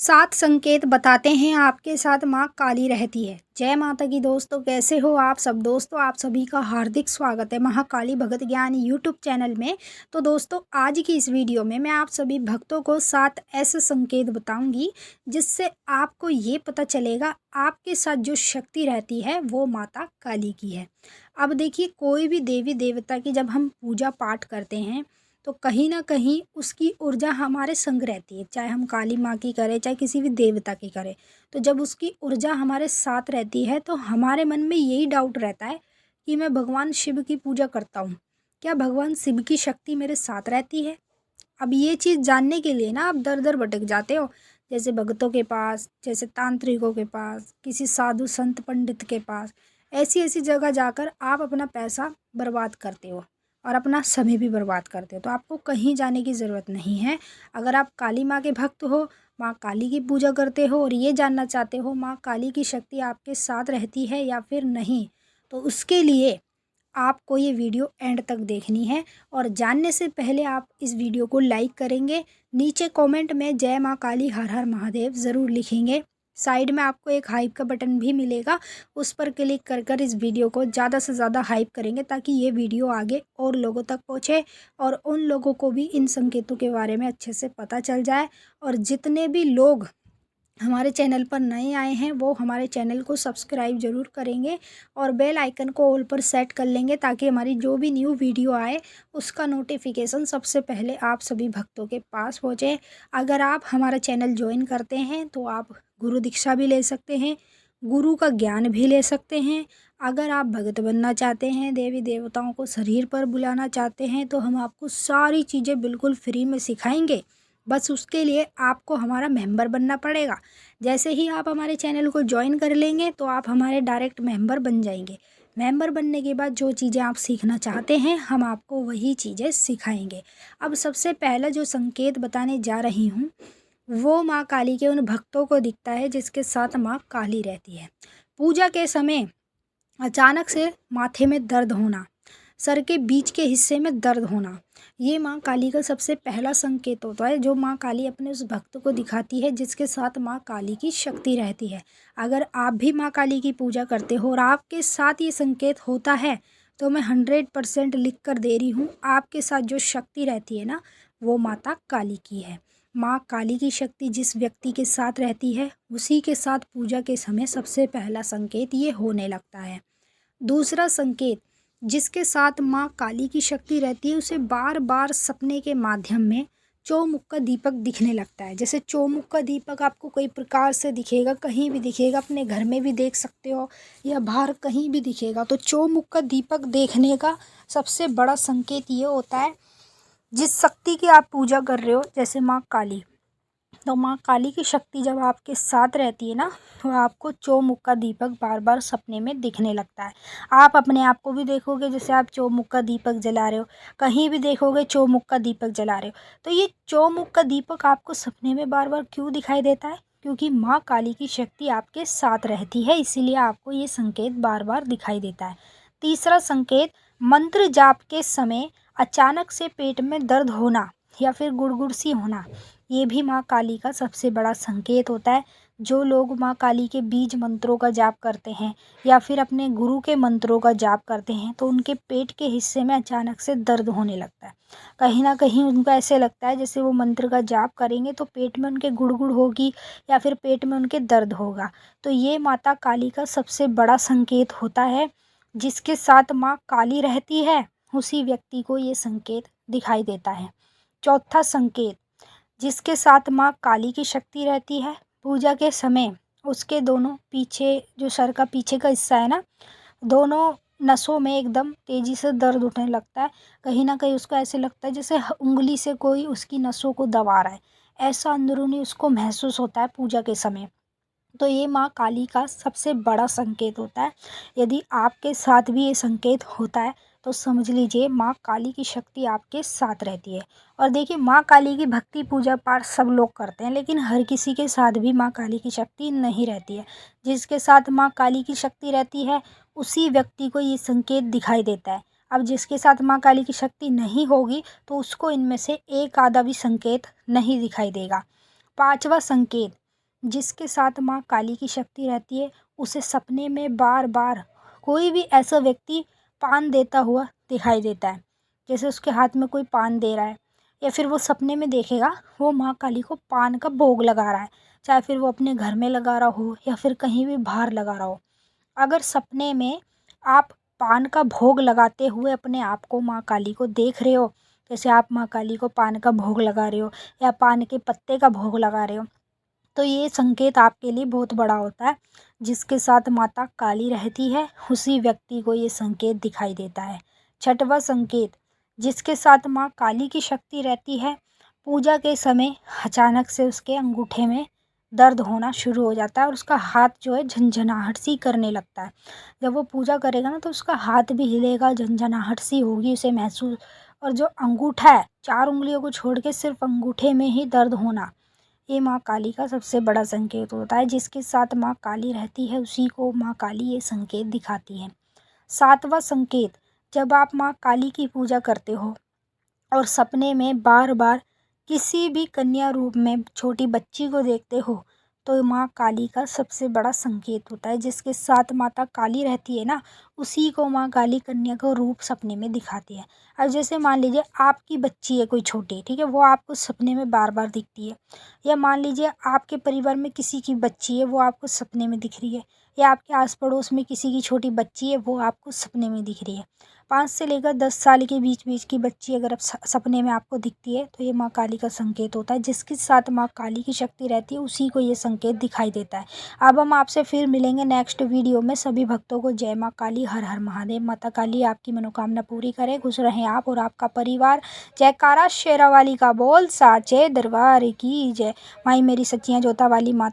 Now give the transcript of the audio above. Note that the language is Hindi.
सात संकेत बताते हैं आपके साथ माँ काली रहती है। जय माता की दोस्तों, कैसे हो आप सब दोस्तों। आप सभी का हार्दिक स्वागत है महाकाली भगत ज्ञान यूट्यूब चैनल में। तो दोस्तों, आज की इस वीडियो में मैं आप सभी भक्तों को 7 ऐसे संकेत बताऊंगी जिससे आपको ये पता चलेगा आपके साथ जो शक्ति रहती है वो माता काली की है। अब देखिए, कोई भी देवी देवता की जब हम पूजा पाठ करते हैं तो कहीं ना कहीं उसकी ऊर्जा हमारे संग रहती है, चाहे हम काली माँ की करें चाहे किसी भी देवता की करें। तो जब उसकी ऊर्जा हमारे साथ रहती है तो हमारे मन में यही डाउट रहता है कि मैं भगवान शिव की पूजा करता हूँ, क्या भगवान शिव की शक्ति मेरे साथ रहती है। अब ये चीज़ जानने के लिए ना आप दर दर भटक जाते हो, जैसे भगतों के पास, जैसे तांत्रिकों के पास, किसी साधु संत पंडित के पास। ऐसी ऐसी जगह जाकर आप अपना पैसा बर्बाद करते हो और अपना समय भी बर्बाद करते हो। तो आपको कहीं जाने की ज़रूरत नहीं है। अगर आप काली माँ के भक्त हो, माँ काली की पूजा करते हो और ये जानना चाहते हो माँ काली की शक्ति आपके साथ रहती है या फिर नहीं, तो उसके लिए आपको ये वीडियो एंड तक देखनी है। और जानने से पहले आप इस वीडियो को लाइक करेंगे, नीचे कमेंट में जय माँ काली हर हर महादेव ज़रूर लिखेंगे। साइड में आपको एक हाइप का बटन भी मिलेगा, उस पर क्लिक कर कर इस वीडियो को ज़्यादा से ज़्यादा हाइप करेंगे ताकि ये वीडियो आगे और लोगों तक पहुँचे और उन लोगों को भी इन संकेतों के बारे में अच्छे से पता चल जाए। और जितने भी लोग हमारे चैनल पर नए आए हैं वो हमारे चैनल को सब्सक्राइब ज़रूर करेंगे और बेल आइकन को ऑल पर सेट कर लेंगे ताकि हमारी जो भी न्यू वीडियो आए उसका नोटिफिकेशन सबसे पहले आप सभी भक्तों के पास पहुँचे। अगर आप हमारा चैनल ज्वाइन करते हैं तो आप गुरु दीक्षा भी ले सकते हैं, गुरु का ज्ञान भी ले सकते हैं। अगर आप भगत बनना चाहते हैं, देवी देवताओं को शरीर पर बुलाना चाहते हैं, तो हम आपको सारी चीज़ें बिल्कुल फ्री में सिखाएंगे। बस उसके लिए आपको हमारा मेंबर बनना पड़ेगा। जैसे ही आप हमारे चैनल को ज्वाइन कर लेंगे तो आप हमारे डायरेक्ट मेंबर बन जाएंगे। मेंबर बनने के बाद जो चीज़ें आप सीखना चाहते हैं हम आपको वही चीज़ें सिखाएंगे। अब सबसे पहला जो संकेत बताने जा रही हूँ वो माँ काली के उन भक्तों को दिखता है जिसके साथ माँ काली रहती है। पूजा के समय अचानक से माथे में दर्द होना, सर के बीच के हिस्से में दर्द होना, ये माँ काली का सबसे पहला संकेत होता है जो माँ काली अपने उस भक्त को दिखाती है जिसके साथ माँ काली की शक्ति रहती है। अगर आप भी माँ काली की पूजा करते हो और आपके साथ ये संकेत होता है तो मैं 100% लिख कर दे रही हूँ, आपके साथ जो शक्ति रहती है ना वो माता काली की है। माँ काली की शक्ति जिस व्यक्ति के साथ रहती है उसी के साथ पूजा के समय सबसे पहला संकेत ये होने लगता है। दूसरा संकेत, जिसके साथ माँ काली की शक्ति रहती है उसे बार बार सपने के माध्यम में चौमुख का दीपक दिखने लगता है। जैसे चौमुख का दीपक आपको कई प्रकार से दिखेगा, कहीं भी दिखेगा, अपने घर में भी देख सकते हो या बाहर कहीं भी दिखेगा। तो चौमुख का दीपक देखने का सबसे बड़ा संकेत ये होता है जिस शक्ति की आप पूजा कर रहे हो, जैसे माँ काली, तो माँ काली की शक्ति जब आपके साथ रहती है ना तो आपको चौमुख का दीपक बार बार सपने में दिखने लगता है। आप अपने आप को भी देखोगे जैसे आप चौमुख का दीपक जला रहे हो, कहीं भी देखोगे चौमुख का दीपक जला रहे हो। तो ये चौमुख का दीपक आपको सपने में बार बार क्यों दिखाई देता है? क्योंकि माँ काली की शक्ति आपके साथ रहती है, इसीलिए आपको ये संकेत बार बार दिखाई देता है। तीसरा संकेत, मंत्र जाप के समय अचानक से पेट में दर्द होना या फिर गुड़गुड़ सी होना, ये भी माँ काली का सबसे बड़ा संकेत होता है। जो लोग माँ काली के बीज मंत्रों का जाप करते हैं या फिर अपने गुरु के मंत्रों का जाप करते हैं तो उनके पेट के हिस्से में अचानक से दर्द होने लगता है। कहीं ना कहीं उनको ऐसे लगता है जैसे वो मंत्र का जाप करेंगे तो पेट में उनके गुड़गुड़ होगी या फिर पेट में उनके दर्द होगा। तो ये माता काली का सबसे बड़ा संकेत होता है। जिसके साथ माँ काली रहती है उसी व्यक्ति को ये संकेत दिखाई देता है। चौथा संकेत, जिसके साथ माँ काली की शक्ति रहती है पूजा के समय उसके दोनों पीछे, जो सर का पीछे का हिस्सा है ना, दोनों नसों में एकदम तेजी से दर्द उठने लगता है। कहीं ना कहीं उसको ऐसे लगता है जैसे उंगली से कोई उसकी नसों को दबा रहा है, ऐसा अंदरूनी उसको महसूस होता है पूजा के समय। तो ये माँ काली का सबसे बड़ा संकेत होता है। यदि आपके साथ भी ये संकेत होता है तो समझ लीजिए माँ काली की शक्ति आपके साथ रहती है। और देखिए, माँ काली की भक्ति पूजा पाठ सब लोग करते हैं लेकिन हर किसी के साथ भी माँ काली की शक्ति नहीं रहती है। जिसके साथ माँ काली की शक्ति रहती है उसी व्यक्ति को ये संकेत दिखाई देता है। अब जिसके साथ माँ काली की शक्ति नहीं होगी तो उसको इनमें से एक आधा भी संकेत नहीं दिखाई देगा। पांचवा संकेत, जिसके साथ माँ काली की शक्ति रहती है, उसे सपने में बार बार कोई भी ऐसा व्यक्ति पान देता हुआ दिखाई देता है। जैसे उसके हाथ में कोई पान दे रहा है, या फिर वो सपने में देखेगा वो माँ काली को पान का भोग लगा रहा है, चाहे फिर वो अपने घर में लगा रहा हो या फिर कहीं भी बाहर लगा रहा हो। अगर सपने में आप पान का भोग लगाते हुए अपने आप को माँ काली को देख रहे हो, जैसे आप माँ काली को पान का भोग लगा रहे हो या पान के पत्ते का भोग लगा रहे हो, तो ये संकेत आपके लिए बहुत बड़ा होता है। जिसके साथ माता काली रहती है उसी व्यक्ति को ये संकेत दिखाई देता है। छठवां संकेत, जिसके साथ माँ काली की शक्ति रहती है, पूजा के समय अचानक से उसके अंगूठे में दर्द होना शुरू हो जाता है और उसका हाथ जो है झंझनाहट सी करने लगता है। जब वो पूजा करेगा ना तो उसका हाथ भी हिलेगा, झंझनाहट सी होगी उसे महसूस। और जो अंगूठा है, 4 उंगलियों को छोड़ के सिर्फ अंगूठे में ही दर्द होना, ये माँ काली का सबसे बड़ा संकेत होता है। जिसके साथ माँ काली रहती है उसी को माँ काली ये संकेत दिखाती है। 7वां संकेत, जब आप माँ काली की पूजा करते हो और सपने में बार बार किसी भी कन्या रूप में छोटी बच्ची को देखते हो, तो माँ काली का सबसे बड़ा संकेत होता है। जिसके साथ माता काली रहती है ना, उसी को माँ काली कन्या का रूप सपने में दिखाती है। अब जैसे मान लीजिए आपकी बच्ची है कोई छोटी, ठीक है, वो आपको सपने में बार बार दिखती है, या मान लीजिए आपके परिवार में किसी की बच्ची है वो आपको सपने में दिख रही है, या आपके आस पड़ोस में किसी की छोटी बच्ची है वो आपको सपने में दिख रही है। 5 से लेकर 10 साल के बीच बीच की बच्ची अगर अब सपने में आपको दिखती है तो ये माँ काली का संकेत होता है। जिसके साथ माँ काली की शक्ति रहती है उसी को ये संकेत दिखाई देता है। अब हम आपसे फिर मिलेंगे नेक्स्ट वीडियो में। सभी भक्तों को जय माँ काली, हर हर महादेव। माता काली आपकी मनोकामना पूरी करे, खुश रहें आप और आपका परिवार। जयकारा शेरा वाली का बोल, साचे दरबार की जय। माई मेरी सच्चियाँ जोता वाली माता